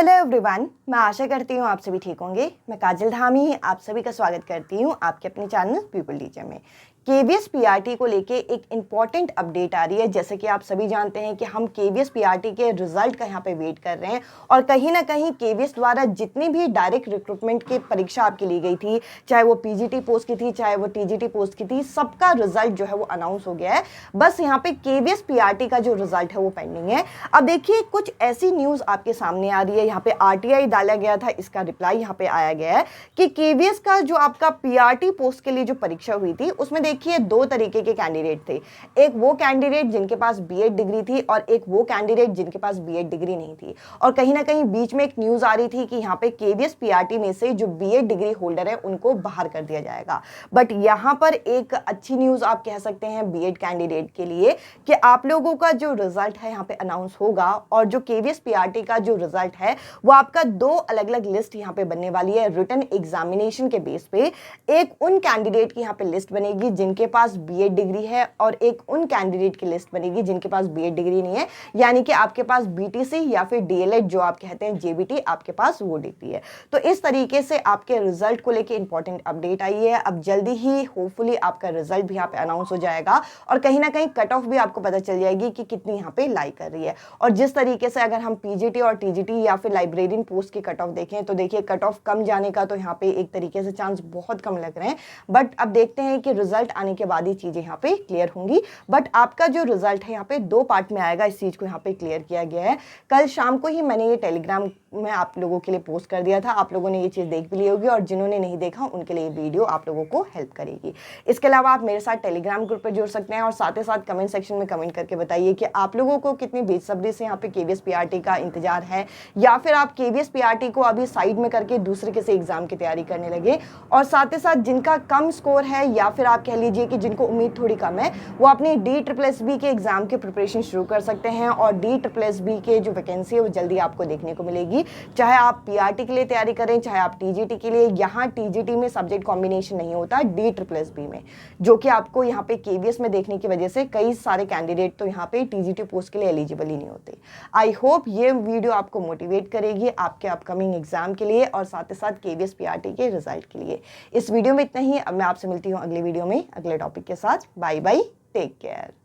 Hello everyone, मैं आशा करती हूँ आप सभी ठीक होंगे। मैं काजल धामी आप सभी का स्वागत करती हूँ आपके अपने चैनल पीपल टीचर में। केवीएस पीआरटी को लेके एक इम्पॉर्टेंट अपडेट आ रही है। जैसे कि आप सभी जानते हैं कि हम केवीएस पीआरटी के रिजल्ट का यहाँ पे वेट कर रहे हैं और कहीं ना कहीं केवीएस द्वारा जितनी भी डायरेक्ट रिक्रूटमेंट की परीक्षा आपकी ली गई थी, चाहे वो पीजीटी पोस्ट की थी चाहे वो टीजीटी पोस्ट की थी, सबका रिजल्ट जो है वो अनाउंस हो गया है। बस यहाँ पे केवीएस पीआरटी का जो रिजल्ट है वो पेंडिंग है। अब देखिए, कुछ ऐसी न्यूज़ आपके सामने आ रही है। यहाँ पे आरटीआई डाला गया था, इसका रिप्लाई यहाँ पे आया गया है कि केवीएस का जो आपका पीआरटी पोस्ट के लिए जो परीक्षा हुई थी उसमें देखिए दो तरीके के कैंडिडेट थे। एक वो कैंडिडेट जिनके पास बीएड डिग्री थी और एक वो कैंडिडेट जिनके पास बीएड डिग्री नहीं थी। और कहीं ना कहीं बीच में एक न्यूज़ आ रही थी कि यहाँ पे केवीएस पीआरटी में से जो बीएड डिग्री होल्डर है उनको बाहर कर दिया जाएगा। बट यहाँ पर एक अच्छी न्यूज़ आप कह सकते हैं बीएड कैंडिडेट के लिए कि आप लोगों का जो रिजल्ट है यहाँ पे अनाउंस होगा और जो केवीएस पीआरटी का जो रिजल्ट है वो आपका दो अलग अलग लिस्ट यहाँ पे बनने वाली है। रिटन एग्जामिनेशन के बेस पे एक उन कैंडिडेट की यहाँ पे लिस्ट बनेगी जिनके पास बीएड डिग्री है और एक उन कैंडिडेट की लिस्ट बनेगी जिनके पास बीएड डिग्री नहीं है, यानी कि आपके पास बीटीसी या फिर डीएलएड जो आप कहते हैं जेबीटी, आपके पास वो डिग्री है। तो इस तरीके से आपके रिजल्ट को लेके इंपॉर्टेंट अपडेट आई है। अब जल्दी ही होपफुली आपका रिजल्ट भी यहाँ पे अनाउंस हो जाएगा और कहीं ना कहीं कट ऑफ भी आपको पता चल जाएगी कि कितनी यहाँ पे लाई कर रही है। और जिस तरीके से अगर हम पीजीटी और टीजीटी या फिर लाइब्रेरियन पोस्ट की कट ऑफ देखें तो देखिए कट ऑफ कम जाने का तो यहाँ पे एक तरीके से चांस बहुत कम लग रहे हैं। बट अब देखते हैं कि रिजल्ट आने के बाद ही चीजें यहाँ पे क्लियर होंगी। बट आपका जो रिजल्ट है यहाँ पे दो पार्ट में आएगा, इस चीज को यहाँ पे क्लियर किया गया है। कल शाम को ही मैंने ये टेलीग्राम में आप लोगों के लिए पोस्ट कर दिया था, आप लोगों ने ये चीज देख भी ली होगी और जिन्होंने नहीं देखा उनके लिए वीडियो आप लोगों को हेल्प करेगी। इसके अलावा आप मेरे साथ टेलीग्राम ग्रुप पे जुड़ सकते हैं और साथ ही साथ कमेंट सेक्शन में कमेंट करके बताइए कि आप लोगों को कितनी बेसब्री से यहाँ पे केवीएस पीआरटी का इंतजार है या फिर आप केवीएस पीआरटी को अभी साइड में करके दूसरे किसी एग्जाम की तैयारी करने लगे। और साथ ही साथ जिनका कम स्कोर है या फिर आप कह लीजिए कि जिनको उम्मीद थोड़ी कम है, वो अपनी DSSB के एग्जाम के प्रिपरेशन शुरू कर सकते हैं और DSSB के जो वैकेंसी है वो जल्दी आपको देखने को मिलेगी। चाहे आप पीआरटी के लिए तैयारी करें चाहे आप टीजीटी के लिए, यहाँ टीजीटी में सब्जेक्ट कॉम्बिनेशन नहीं होता DSSB में, जो कि आपको यहाँ पे केवीएस में देखने की वजह से कई सारे कैंडिडेट तो यहाँ पे टीजीटी पोस्ट के लिए एलिजिबल ही नहीं होते। आई होप ये वीडियो आपको मोटिवेट करेगी आपके अपकमिंग एग्जाम के लिए और साथ ही साथ केवीएस पीआरटी के रिजल्ट के लिए। इस वीडियो में इतना ही। अब मैं आपसे मिलती हूँ अगले वीडियो में अगले टॉपिक के साथ। Bye bye, take care.